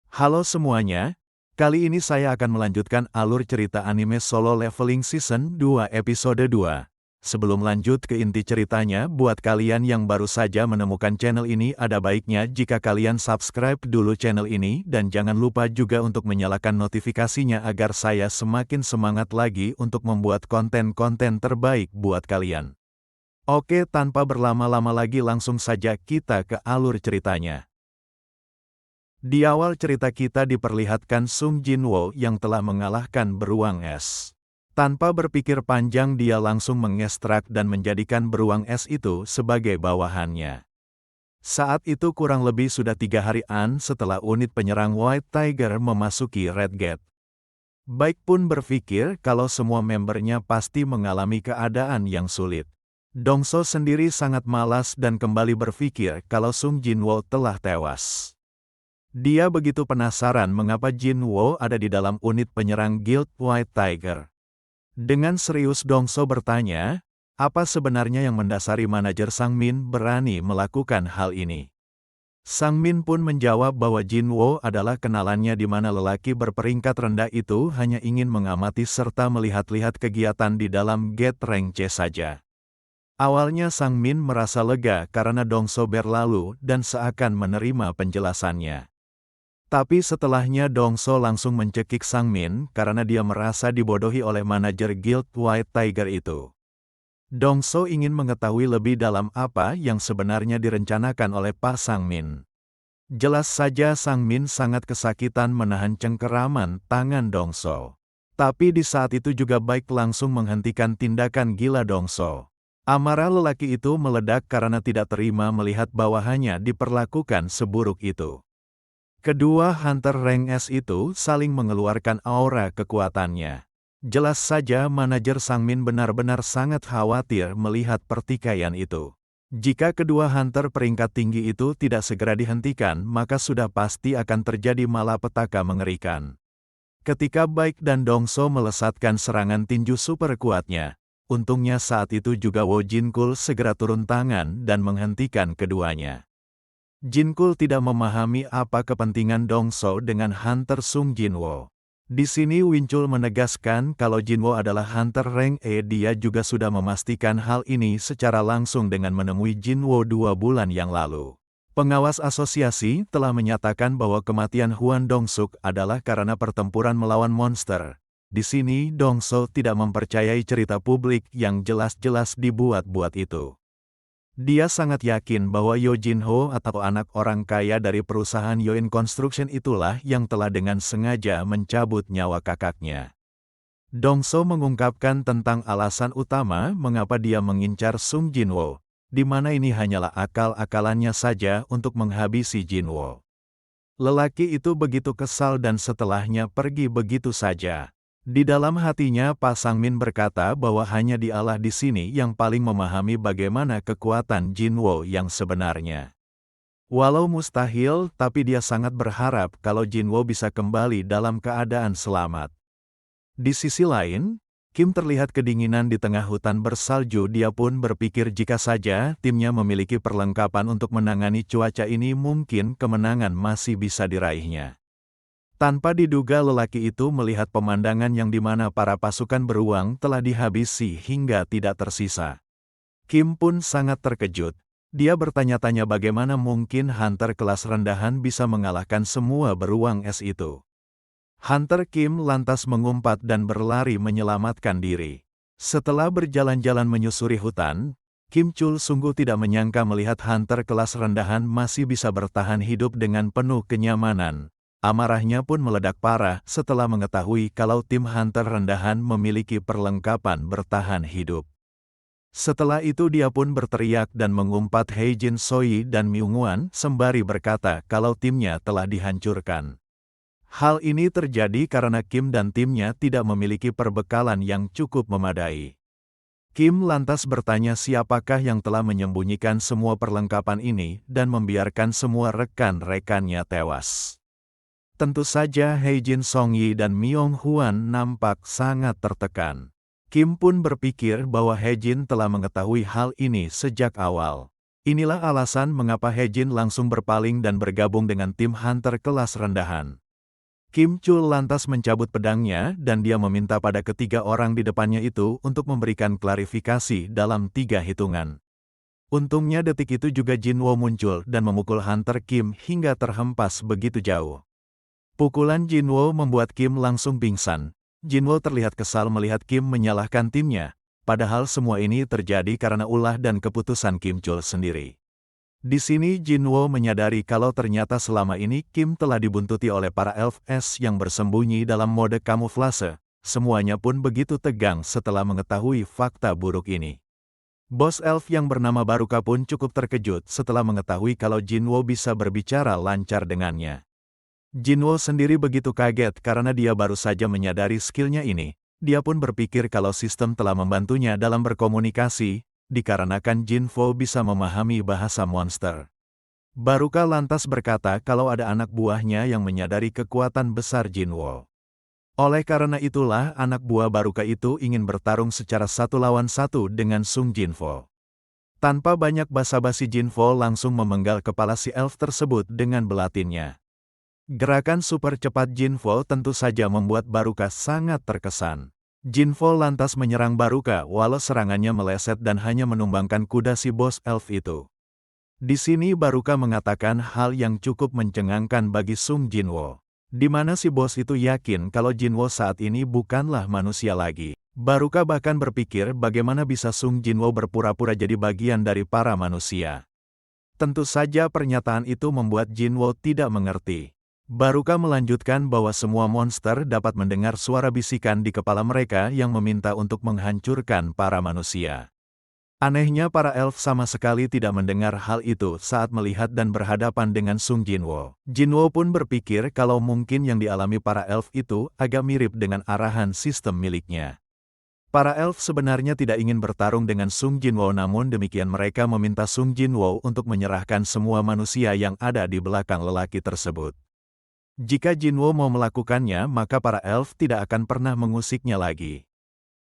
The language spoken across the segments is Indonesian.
Halo semuanya, kali ini saya akan melanjutkan alur cerita anime Solo Leveling Season 2 episode 2. Sebelum lanjut ke inti ceritanya, buat kalian yang baru saja menemukan channel ini ada baiknya jika kalian subscribe dulu channel ini dan jangan lupa juga untuk menyalakan notifikasinya agar saya semakin semangat lagi untuk membuat konten-konten terbaik buat kalian. Oke, tanpa berlama-lama lagi langsung saja kita ke alur ceritanya. Di awal cerita kita diperlihatkan Sung Jinwoo yang telah mengalahkan beruang es. Tanpa berpikir panjang dia langsung mengekstrak dan menjadikan beruang es itu sebagai bawahannya. Saat itu kurang lebih sudah 3 harian setelah unit penyerang White Tiger memasuki Red Gate. Baik pun berpikir kalau semua membernya pasti mengalami keadaan yang sulit. Dongso sendiri sangat malas dan kembali berpikir kalau Sung Jinwoo telah tewas. Dia begitu penasaran mengapa Jinwoo ada di dalam unit penyerang Guild White Tiger. Dengan serius Dongso bertanya, apa sebenarnya yang mendasari manajer Sang Min berani melakukan hal ini? Sang Min pun menjawab bahwa Jinwoo adalah kenalannya di mana lelaki berperingkat rendah itu hanya ingin mengamati serta melihat-lihat kegiatan di dalam gate rank C saja. Awalnya Sang Min merasa lega karena Dongso berlalu dan seakan menerima penjelasannya. Tapi setelahnya Dongso langsung mencekik Sang Min karena dia merasa dibodohi oleh manajer Guild White Tiger itu. Dongso ingin mengetahui lebih dalam apa yang sebenarnya direncanakan oleh Pak Sang Min. Jelas saja Sang Min sangat kesakitan menahan cengkeraman tangan Dongso. Tapi di saat itu juga baik langsung menghentikan tindakan gila Dongso. Amarah lelaki itu meledak karena tidak terima melihat bawahannya diperlakukan seburuk itu. Kedua hunter rank S itu saling mengeluarkan aura kekuatannya. Jelas saja manajer Sang Min benar-benar sangat khawatir melihat pertikaian itu. Jika kedua hunter peringkat tinggi itu tidak segera dihentikan, maka sudah pasti akan terjadi malapetaka mengerikan. Ketika Baik dan Dongso melesatkan serangan tinju super kuatnya, untungnya saat itu juga Wo Jinkul segera turun tangan dan menghentikan keduanya. Jinkul tidak memahami apa kepentingan Dongso dengan hunter Sung Jinwoo. Di sini Wincul menegaskan kalau Jinwoo adalah hunter rank E. Dia juga sudah memastikan hal ini secara langsung dengan menemui Jinwoo 2 bulan yang lalu. Pengawas asosiasi telah menyatakan bahwa kematian Huan Dongsuk adalah karena pertempuran melawan monster. Di sini Dongso tidak mempercayai cerita publik yang jelas-jelas dibuat-buat itu. Dia sangat yakin bahwa Yo Jinho atau anak orang kaya dari perusahaan Yoin Construction itulah yang telah dengan sengaja mencabut nyawa kakaknya. Dongso mengungkapkan tentang alasan utama mengapa dia mengincar Sung Jinwoo, di mana ini hanyalah akal-akalannya saja untuk menghabisi Jinwoo. Lelaki itu begitu kesal dan setelahnya pergi begitu saja. Di dalam hatinya Pak Sang Min berkata bahwa hanya dialah di sini yang paling memahami bagaimana kekuatan Jinwoo yang sebenarnya. Walau mustahil, tapi dia sangat berharap kalau Jinwoo bisa kembali dalam keadaan selamat. Di sisi lain, Kim terlihat kedinginan di tengah hutan bersalju. Dia pun berpikir jika saja timnya memiliki perlengkapan untuk menangani cuaca ini mungkin kemenangan masih bisa diraihnya. Tanpa diduga lelaki itu melihat pemandangan yang dimana para pasukan beruang telah dihabisi hingga tidak tersisa. Kim pun sangat terkejut. Dia bertanya-tanya bagaimana mungkin hunter kelas rendahan bisa mengalahkan semua beruang es itu. Hunter Kim lantas mengumpat dan berlari menyelamatkan diri. Setelah berjalan-jalan menyusuri hutan, Kim Chul sungguh tidak menyangka melihat hunter kelas rendahan masih bisa bertahan hidup dengan penuh kenyamanan. Amarahnya pun meledak parah setelah mengetahui kalau tim hunter rendahan memiliki perlengkapan bertahan hidup. Setelah itu dia pun berteriak dan mengumpat Heijin Soi dan Myungwan sembari berkata kalau timnya telah dihancurkan. Hal ini terjadi karena Kim dan timnya tidak memiliki perbekalan yang cukup memadai. Kim lantas bertanya siapakah yang telah menyembunyikan semua perlengkapan ini dan membiarkan semua rekan-rekannya tewas. Tentu saja Heijin Songyi dan Myung Hwan nampak sangat tertekan. Kim pun berpikir bahwa Heijin telah mengetahui hal ini sejak awal. Inilah alasan mengapa Hejin langsung berpaling dan bergabung dengan tim Hunter kelas rendahan. Kim Chul lantas mencabut pedangnya dan dia meminta pada ketiga orang di depannya itu untuk memberikan klarifikasi dalam 3 hitungan. Untungnya detik itu juga Jinwo muncul dan memukul Hunter Kim hingga terhempas begitu jauh. Pukulan Jinwo membuat Kim langsung pingsan. Jinwo terlihat kesal melihat Kim menyalahkan timnya, padahal semua ini terjadi karena ulah dan keputusan Kim Chul sendiri. Di sini Jinwo menyadari kalau ternyata selama ini Kim telah dibuntuti oleh para elf es yang bersembunyi dalam mode kamuflase. Semuanya pun begitu tegang setelah mengetahui fakta buruk ini. Bos elf yang bernama Baruka pun cukup terkejut setelah mengetahui kalau Jinwo bisa berbicara lancar dengannya. Jinwo sendiri begitu kaget karena dia baru saja menyadari skillnya ini. Dia pun berpikir kalau sistem telah membantunya dalam berkomunikasi, dikarenakan Jinwo bisa memahami bahasa monster. Baruka lantas berkata kalau ada anak buahnya yang menyadari kekuatan besar Jinwo. Oleh karena itulah anak buah Baruka itu ingin bertarung secara 1 lawan 1 dengan Sung Jinwo. Tanpa banyak basa-basi Jinwo langsung memenggal kepala si elf tersebut dengan belatinnya. Gerakan super cepat Jinwo tentu saja membuat Baruka sangat terkesan. Jinwo lantas menyerang Baruka walau serangannya meleset dan hanya menumbangkan kuda si bos elf itu. Di sini Baruka mengatakan hal yang cukup mencengangkan bagi Sung Jinwo. Di mana si bos itu yakin kalau Jinwo saat ini bukanlah manusia lagi. Baruka bahkan berpikir bagaimana bisa Sung Jinwo berpura-pura jadi bagian dari para manusia. Tentu saja pernyataan itu membuat Jinwo tidak mengerti. Baruka melanjutkan bahwa semua monster dapat mendengar suara bisikan di kepala mereka yang meminta untuk menghancurkan para manusia. Anehnya para elf sama sekali tidak mendengar hal itu saat melihat dan berhadapan dengan Sung Jinwo. Jinwo pun berpikir kalau mungkin yang dialami para elf itu agak mirip dengan arahan sistem miliknya. Para elf sebenarnya tidak ingin bertarung dengan Sung Jinwo, namun demikian mereka meminta Sung Jinwo untuk menyerahkan semua manusia yang ada di belakang lelaki tersebut. Jika Jinwo mau melakukannya, maka para elf tidak akan pernah mengusiknya lagi.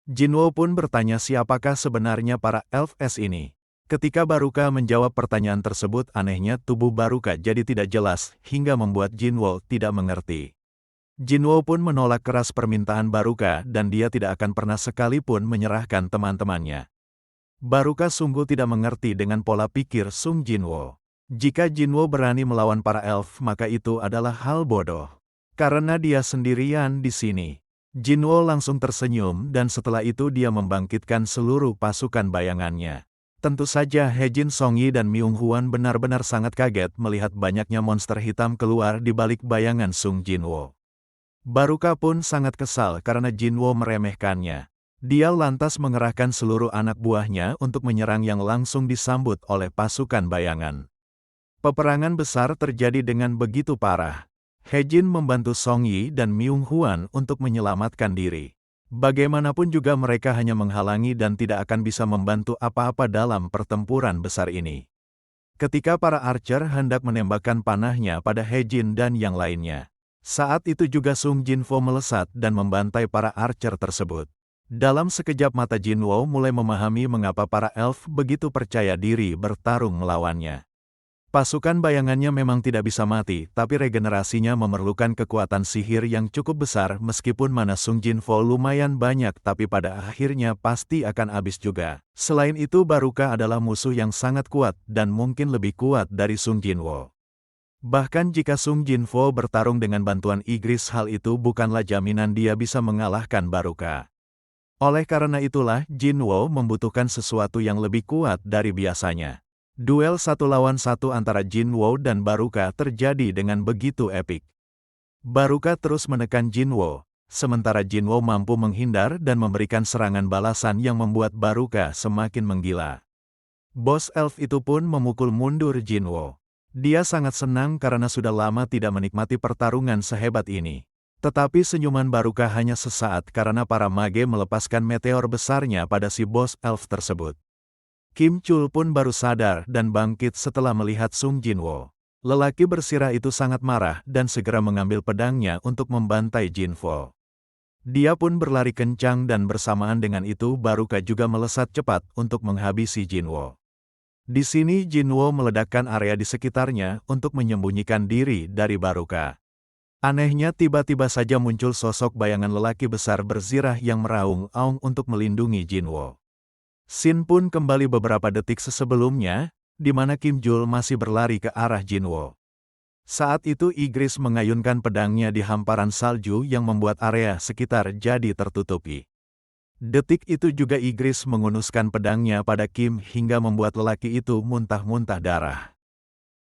Jinwo pun bertanya siapakah sebenarnya para elf es ini. Ketika Baruka menjawab pertanyaan tersebut, anehnya tubuh Baruka jadi tidak jelas hingga membuat Jinwo tidak mengerti. Jinwo pun menolak keras permintaan Baruka dan dia tidak akan pernah sekalipun menyerahkan teman-temannya. Baruka sungguh tidak mengerti dengan pola pikir Sung Jinwo. Jika Jinwo berani melawan para elf, maka itu adalah hal bodoh. Karena dia sendirian di sini. Jinwo langsung tersenyum dan setelah itu dia membangkitkan seluruh pasukan bayangannya. Tentu saja Hejin Songyi dan Myung Hwan benar-benar sangat kaget melihat banyaknya monster hitam keluar di balik bayangan Sung Jinwo. Baruka pun sangat kesal karena Jinwo meremehkannya. Dia lantas mengerahkan seluruh anak buahnya untuk menyerang yang langsung disambut oleh pasukan bayangan. Peperangan besar terjadi dengan begitu parah. Hejin membantu Songyi dan Myung Hwan untuk menyelamatkan diri. Bagaimanapun juga mereka hanya menghalangi dan tidak akan bisa membantu apa-apa dalam pertempuran besar ini. Ketika para archer hendak menembakkan panahnya pada Hejin dan yang lainnya, saat itu juga Sung Jinwo melesat dan membantai para archer tersebut. Dalam sekejap mata Jinwo mulai memahami mengapa para elf begitu percaya diri bertarung melawannya. Pasukan bayangannya memang tidak bisa mati, tapi regenerasinya memerlukan kekuatan sihir yang cukup besar meskipun mana Sung Jinwo lumayan banyak tapi pada akhirnya pasti akan habis juga. Selain itu Baruka adalah musuh yang sangat kuat dan mungkin lebih kuat dari Sung Jinwo. Bahkan jika Sung Jinwo bertarung dengan bantuan Igris, hal itu bukanlah jaminan dia bisa mengalahkan Baruka. Oleh karena itulah Jinwo membutuhkan sesuatu yang lebih kuat dari biasanya. Duel 1 lawan 1 antara Jinwo dan Baruka terjadi dengan begitu epik. Baruka terus menekan Jinwo, sementara Jinwo mampu menghindar dan memberikan serangan balasan yang membuat Baruka semakin menggila. Bos elf itu pun memukul mundur Jinwo. Dia sangat senang karena sudah lama tidak menikmati pertarungan sehebat ini. Tetapi senyuman Baruka hanya sesaat karena para mage melepaskan meteor besarnya pada si bos elf tersebut. Kim Chul pun baru sadar dan bangkit setelah melihat Sung Jinwo. Lelaki bersirah itu sangat marah dan segera mengambil pedangnya untuk membantai Jinwo. Dia pun berlari kencang dan bersamaan dengan itu Baruka juga melesat cepat untuk menghabisi Jinwo. Di sini Jinwo meledakkan area di sekitarnya untuk menyembunyikan diri dari Baruka. Anehnya tiba-tiba saja muncul sosok bayangan lelaki besar berzirah yang meraung-aung untuk melindungi Jinwo. Scene pun kembali beberapa detik sebelumnya, di mana Kim Jul masih berlari ke arah Jinwo. Saat itu Igris mengayunkan pedangnya di hamparan salju yang membuat area sekitar jadi tertutupi. Detik itu juga Igris mengunuskan pedangnya pada Kim hingga membuat lelaki itu muntah-muntah darah.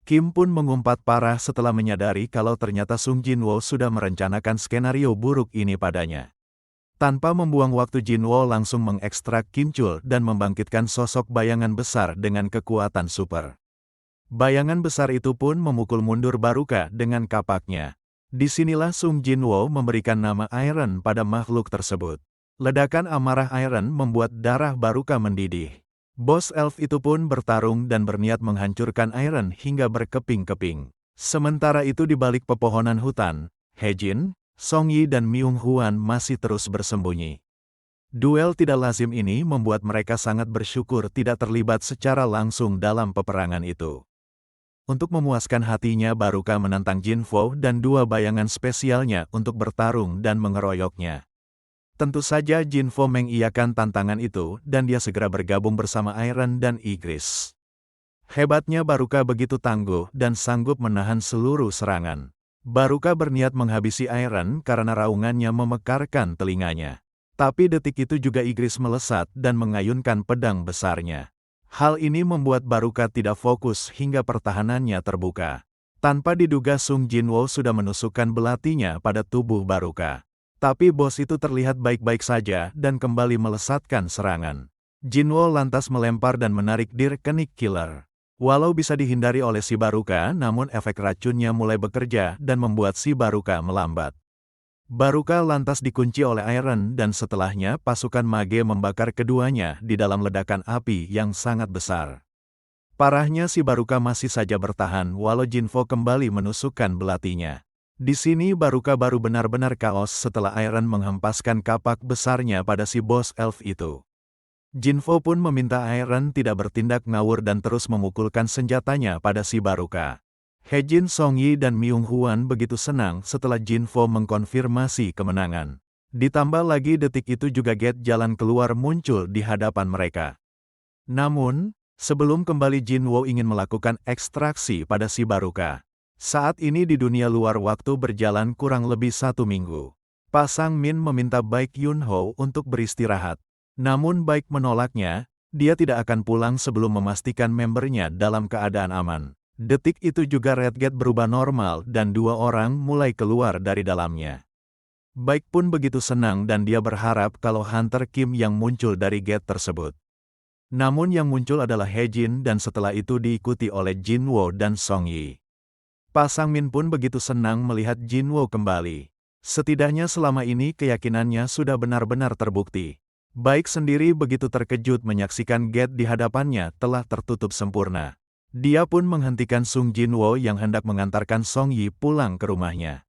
Kim pun mengumpat parah setelah menyadari kalau ternyata Sung Jinwo sudah merencanakan skenario buruk ini padanya. Tanpa membuang waktu, Jinwo langsung mengekstrak Kim Jul dan membangkitkan sosok bayangan besar dengan kekuatan super. Bayangan besar itu pun memukul mundur Baruka dengan kapaknya. Disinilah Sung Jinwo memberikan nama Iron pada makhluk tersebut. Ledakan amarah Iron membuat darah Baruka mendidih. Bos elf itu pun bertarung dan berniat menghancurkan Iron hingga berkeping-keping. Sementara itu di balik pepohonan hutan, Hejin, Song Yi dan Myung Hwan masih terus bersembunyi. Duel tidak lazim ini membuat mereka sangat bersyukur tidak terlibat secara langsung dalam peperangan itu. Untuk memuaskan hatinya, Baruka menantang Jinwo dan dua bayangan spesialnya untuk bertarung dan mengeroyoknya. Tentu saja Jinwo mengiyakan tantangan itu dan dia segera bergabung bersama Iron dan Igris. Hebatnya Baruka begitu tangguh dan sanggup menahan seluruh serangan. Baruka berniat menghabisi Iron karena raungannya memekarkan telinganya. Tapi detik itu juga Igris melesat dan mengayunkan pedang besarnya. Hal ini membuat Baruka tidak fokus hingga pertahanannya terbuka. Tanpa diduga Sung Jinwo sudah menusukkan belatinya pada tubuh Baruka. Tapi bos itu terlihat baik-baik saja dan kembali melesatkan serangan. Jinwo lantas melempar dan menarik Dirkenik Killer. Walau bisa dihindari oleh si Baruka, namun efek racunnya mulai bekerja dan membuat si Baruka melambat. Baruka lantas dikunci oleh Iron dan setelahnya pasukan mage membakar keduanya di dalam ledakan api yang sangat besar. Parahnya si Baruka masih saja bertahan walau Jinwo kembali menusukkan belatinya. Di sini Baruka baru benar-benar kaos setelah Iron menghempaskan kapak besarnya pada si bos elf itu. Jinwo pun meminta Iron tidak bertindak ngawur dan terus memukulkan senjatanya pada si Baruka. Hejin, Song Yi dan Myung Hwan begitu senang setelah Jinwo mengkonfirmasi kemenangan. Ditambah lagi detik itu juga gate jalan keluar muncul di hadapan mereka. Namun, sebelum kembali Jinwo ingin melakukan ekstraksi pada si Baruka. Saat ini di dunia luar waktu berjalan kurang lebih 1 minggu. Pa Sang Min meminta Baek Yun Ho untuk beristirahat. Namun Baek menolaknya, dia tidak akan pulang sebelum memastikan membernya dalam keadaan aman. Detik itu juga Red Gate berubah normal dan dua orang mulai keluar dari dalamnya. Baek pun begitu senang dan dia berharap kalau Hunter Kim yang muncul dari gate tersebut. Namun yang muncul adalah Hejin dan setelah itu diikuti oleh Jinwo dan Song Yi. Pa Sang Min pun begitu senang melihat Jinwo kembali. Setidaknya selama ini keyakinannya sudah benar-benar terbukti. Baek sendiri begitu terkejut menyaksikan gate di hadapannya telah tertutup sempurna. Dia pun menghentikan Sung Jinwo yang hendak mengantarkan Song Yi pulang ke rumahnya.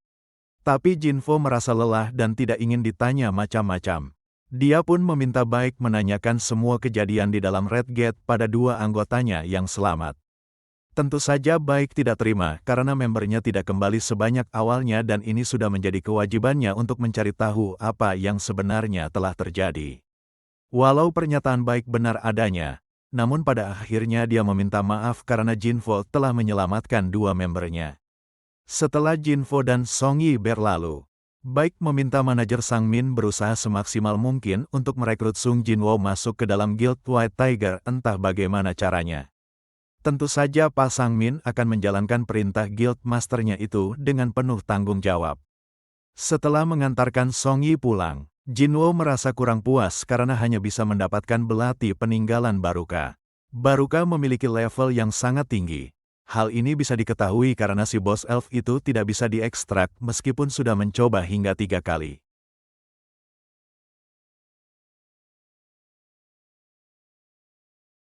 Tapi Jinwo merasa lelah dan tidak ingin ditanya macam-macam. Dia pun meminta Baek menanyakan semua kejadian di dalam Red Gate pada dua anggotanya yang selamat. Tentu saja Baek tidak terima karena membernya tidak kembali sebanyak awalnya dan ini sudah menjadi kewajibannya untuk mencari tahu apa yang sebenarnya telah terjadi. Walau pernyataan Baek benar adanya, namun pada akhirnya dia meminta maaf karena Jinwo telah menyelamatkan dua membernya. Setelah Jinwo dan Song Yi berlalu, Baek meminta manajer Sang Min berusaha semaksimal mungkin untuk merekrut Sung Jinwo masuk ke dalam Guild White Tiger entah bagaimana caranya. Tentu saja Pa Sang Min akan menjalankan perintah Guild Masternya itu dengan penuh tanggung jawab. Setelah mengantarkan Song Yi pulang, Jinwo merasa kurang puas karena hanya bisa mendapatkan belati peninggalan Baruka. Baruka memiliki level yang sangat tinggi. Hal ini bisa diketahui karena si bos elf itu tidak bisa diekstrak meskipun sudah mencoba hingga 3 kali.